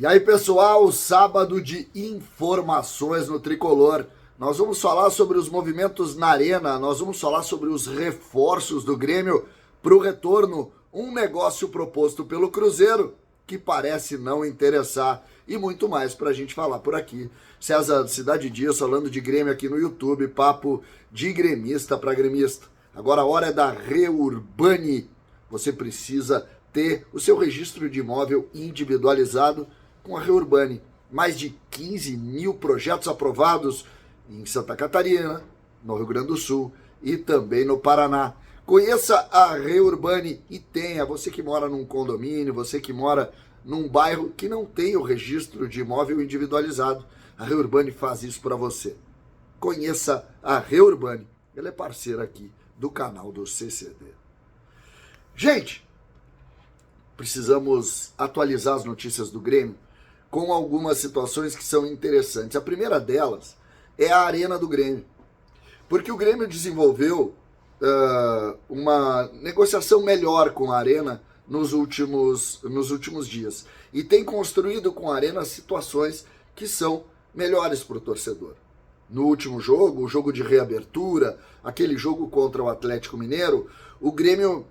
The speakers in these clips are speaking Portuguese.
E aí, pessoal, sábado de informações no Tricolor. Nós vamos falar sobre os movimentos na arena, nós vamos falar sobre os reforços do Grêmio para o retorno, um negócio proposto pelo Cruzeiro que parece não interessar e muito mais para a gente falar por aqui. César Cidade Dias falando de Grêmio aqui no YouTube, papo de gremista para gremista. Agora a hora é da Reurbani. Você precisa ter o seu registro de imóvel individualizado com a Reurbani. Mais de 15 mil projetos aprovados em Santa Catarina, no Rio Grande do Sul e também no Paraná. Conheça a Reurbani e tenha, você que mora num condomínio, você que mora num bairro que não tem o registro de imóvel individualizado. A Reurbani faz isso para você. Conheça a Reurbani, ela é parceira aqui do canal do CCD. Gente, precisamos atualizar as notícias do Grêmio com algumas situações que são interessantes. A primeira delas é a Arena do Grêmio, porque o Grêmio desenvolveu uma negociação melhor com a Arena nos últimos dias e tem construído com a Arena situações que são melhores para o torcedor. No último jogo, o jogo de reabertura, aquele jogo contra o Atlético Mineiro, o Grêmio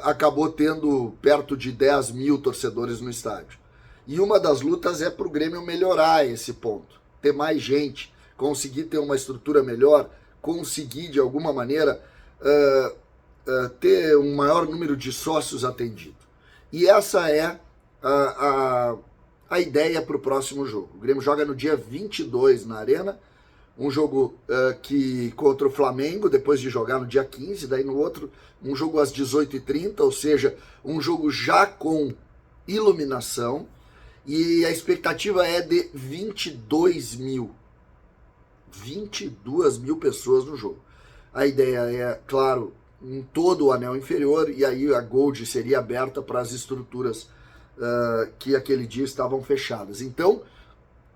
acabou tendo perto de 10 mil torcedores no estádio. E uma das lutas é para o Grêmio melhorar esse ponto, ter mais gente, conseguir ter uma estrutura melhor, conseguir de alguma maneira ter um maior número de sócios atendido. E essa é a ideia para o próximo jogo. O Grêmio joga no dia 22 na Arena, um jogo que contra o Flamengo, depois de jogar no dia 15, daí no outro, um jogo às 18h30, ou seja, um jogo já com iluminação, e a expectativa é de 22 mil pessoas no jogo. A ideia é, claro, em todo o anel inferior, e aí a Gold seria aberta para as estruturas que aquele dia estavam fechadas. Então,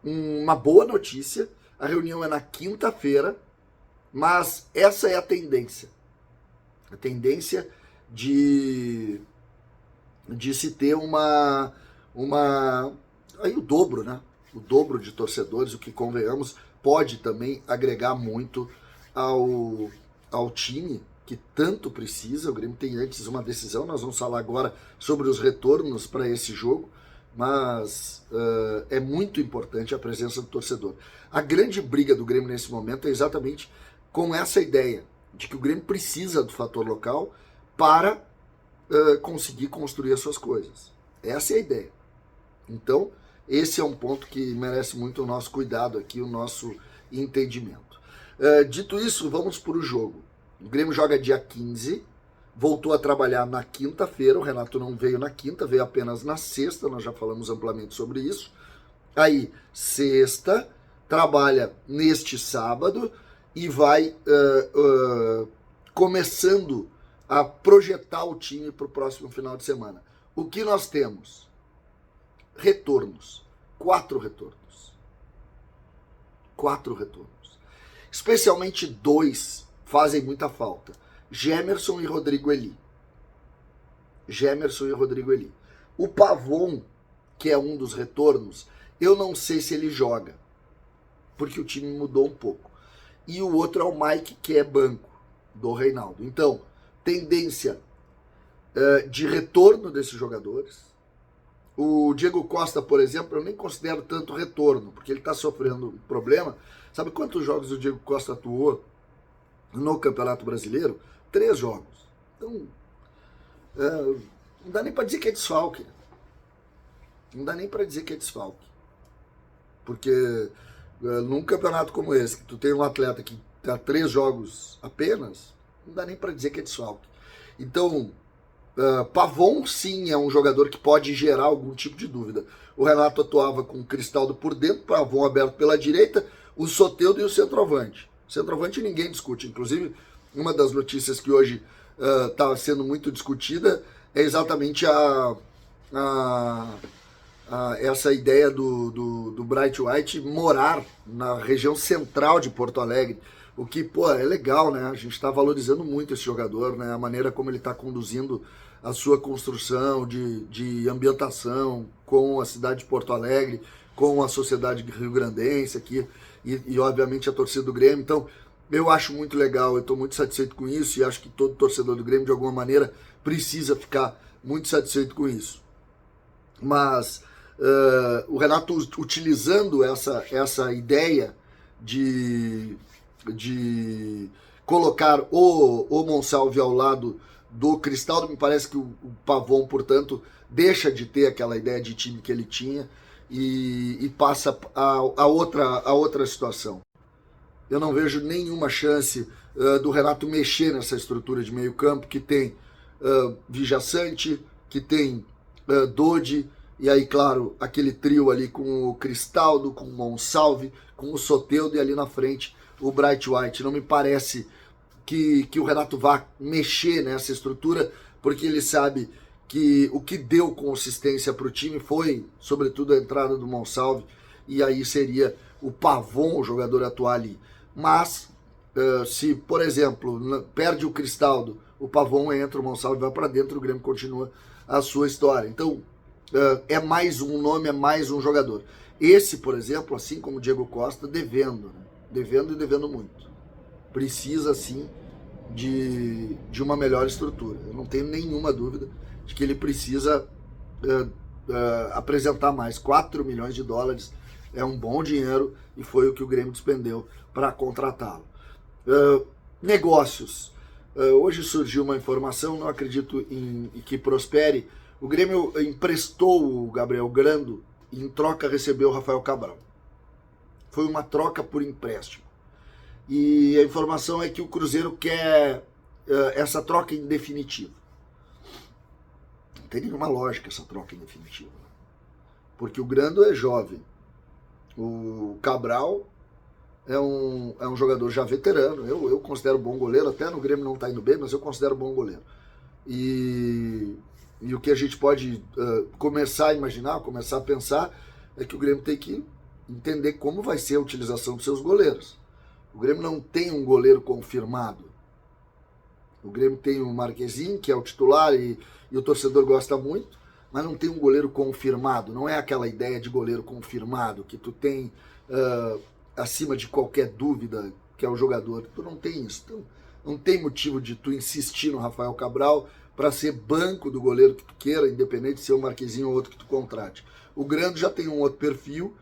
uma boa notícia, a reunião é na quinta-feira, mas essa é a tendência. A tendência de se ter aí o dobro, né? O dobro de torcedores, o que convenhamos, pode também agregar muito ao time que tanto precisa. O Grêmio tem antes uma decisão, nós vamos falar agora sobre os retornos para esse jogo, mas é muito importante a presença do torcedor. A grande briga do Grêmio nesse momento é exatamente com essa ideia de que o Grêmio precisa do fator local para conseguir construir as suas coisas. Essa é a ideia. Então, esse é um ponto que merece muito o nosso cuidado aqui, o nosso entendimento. Dito isso, vamos para o jogo. O Grêmio joga dia 15, voltou a trabalhar na quinta-feira, o Renato não veio na quinta, veio apenas na sexta, nós já falamos amplamente sobre isso. Aí, sexta, trabalha neste sábado e vai começando a projetar o time para o próximo final de semana. O que nós temos? Retornos. 4 retornos. 4 retornos. Especialmente 2 fazem muita falta. Gemerson e Rodrigo Eli. Gemerson e Rodrigo Eli. O Pavon, que é um dos retornos, eu não sei se ele joga, porque o time mudou um pouco. E o outro é o Mike, que é banco do Reinaldo. Então, tendência de retorno desses jogadores. O Diego Costa, por exemplo, eu nem considero tanto retorno, porque ele está sofrendo um problema. Sabe quantos jogos o Diego Costa atuou no Campeonato Brasileiro? 3 jogos. Então, não dá nem para dizer que é desfalque. Não dá nem para dizer que é desfalque. Porque num campeonato como esse, que tu tem um atleta que tá 3 jogos apenas, não dá nem para dizer que é desfalque. Então, Pavon sim é um jogador que pode gerar algum tipo de dúvida. O Renato atuava com o Cristaldo por dentro, Pavon aberto pela direita, o Soteldo e o centroavante. O centroavante ninguém discute. Inclusive, uma das notícias que hoje está sendo muito discutida é exatamente essa ideia do Bright White morar na região central de Porto Alegre, O que, pô, é legal, né? A gente está valorizando muito esse jogador, né? A maneira como ele está conduzindo a sua construção de ambientação com a cidade de Porto Alegre, com a sociedade rio-grandense aqui e, obviamente, a torcida do Grêmio. Então, eu acho muito legal, eu estou muito satisfeito com isso e acho que todo torcedor do Grêmio, de alguma maneira, precisa ficar muito satisfeito com isso. Mas o Renato, utilizando essa ideia de colocar o Monsalve ao lado do Cristaldo, me parece que o Pavon, portanto, deixa de ter aquela ideia de time que ele tinha e passa a outra situação. Eu não vejo nenhuma chance do Renato mexer nessa estrutura de meio campo que tem Vijaçante, que tem Dodi, e aí, claro, aquele trio ali com o Cristaldo, com o Monsalve, com o Soteldo e ali na frente o Bright White. Não me parece que o Renato vá mexer nessa estrutura, porque ele sabe que o que deu consistência para o time foi, sobretudo, a entrada do Monsalve, e aí seria o Pavon, o jogador a atuar ali. Mas, se, por exemplo, perde o Cristaldo, o Pavon entra, o Monsalve vai para dentro, o Grêmio continua a sua história. Então, é mais um nome, é mais um jogador. Esse, por exemplo, assim como o Diego Costa, devendo, né? Devendo e devendo muito. Precisa, sim, de uma melhor estrutura. Eu não tenho nenhuma dúvida de que ele precisa apresentar mais. 4 milhões de dólares é um bom dinheiro e foi o que o Grêmio despendeu para contratá-lo. Negócios. Hoje surgiu uma informação, não acredito em que prospere. O Grêmio emprestou o Gabriel Grando e em troca recebeu o Rafael Cabral. Foi uma troca por empréstimo. E a informação é que o Cruzeiro quer essa troca em definitivo. Não tem nenhuma lógica essa troca em definitivo. Porque o Grando é jovem. O Cabral é um jogador já veterano. Eu considero bom goleiro, até no Grêmio não está indo bem, mas eu considero bom goleiro. E o que a gente pode começar a imaginar, começar a pensar, é que o Grêmio tem que entender como vai ser a utilização dos seus goleiros. O Grêmio não tem um goleiro confirmado. O Grêmio tem o Marquezinho, que é o titular e o torcedor gosta muito, mas não tem um goleiro confirmado. Não é aquela ideia de goleiro confirmado, que tu tem acima de qualquer dúvida, que é o jogador. Tu não tem isso. Então, não tem motivo de tu insistir no Rafael Cabral para ser banco do goleiro que tu queira, independente de ser o Marquezinho ou outro que tu contrate. O Grando já tem um outro perfil,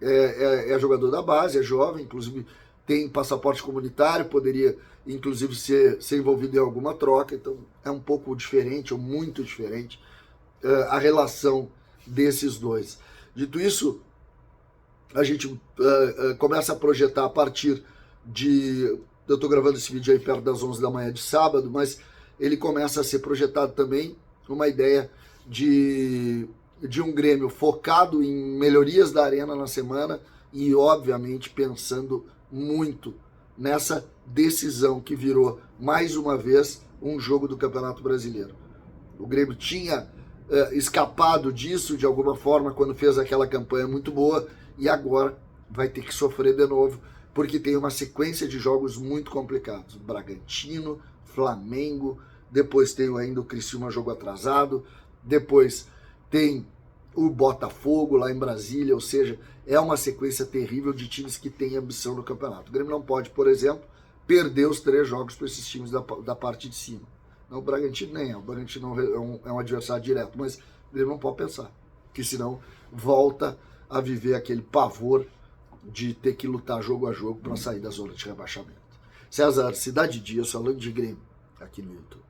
é jogador da base, é jovem, inclusive tem passaporte comunitário, poderia inclusive ser envolvido em alguma troca, então é um pouco diferente, ou muito diferente, a relação desses dois. Dito isso, a gente começa a projetar a partir de... Eu estou gravando esse vídeo aí perto das 11 da manhã de sábado, mas ele começa a ser projetado também uma ideia de um Grêmio focado em melhorias da arena na semana e, obviamente, pensando muito nessa decisão que virou, mais uma vez, um jogo do Campeonato Brasileiro. O Grêmio tinha escapado disso, de alguma forma, quando fez aquela campanha muito boa, e agora vai ter que sofrer de novo, porque tem uma sequência de jogos muito complicados. Bragantino, Flamengo, depois tem ainda o Criciúma, jogo atrasado, depois tem o Botafogo lá em Brasília, ou seja, é uma sequência terrível de times que têm ambição no campeonato. O Grêmio não pode, por exemplo, perder os 3 jogos para esses times da parte de cima. Não, o Bragantino nem é, o Bragantino é um adversário direto, mas o Grêmio não pode pensar, porque senão volta a viver aquele pavor de ter que lutar jogo a jogo para sair da zona de rebaixamento. César, Cidade Dias, falando de Grêmio, aqui no YouTube.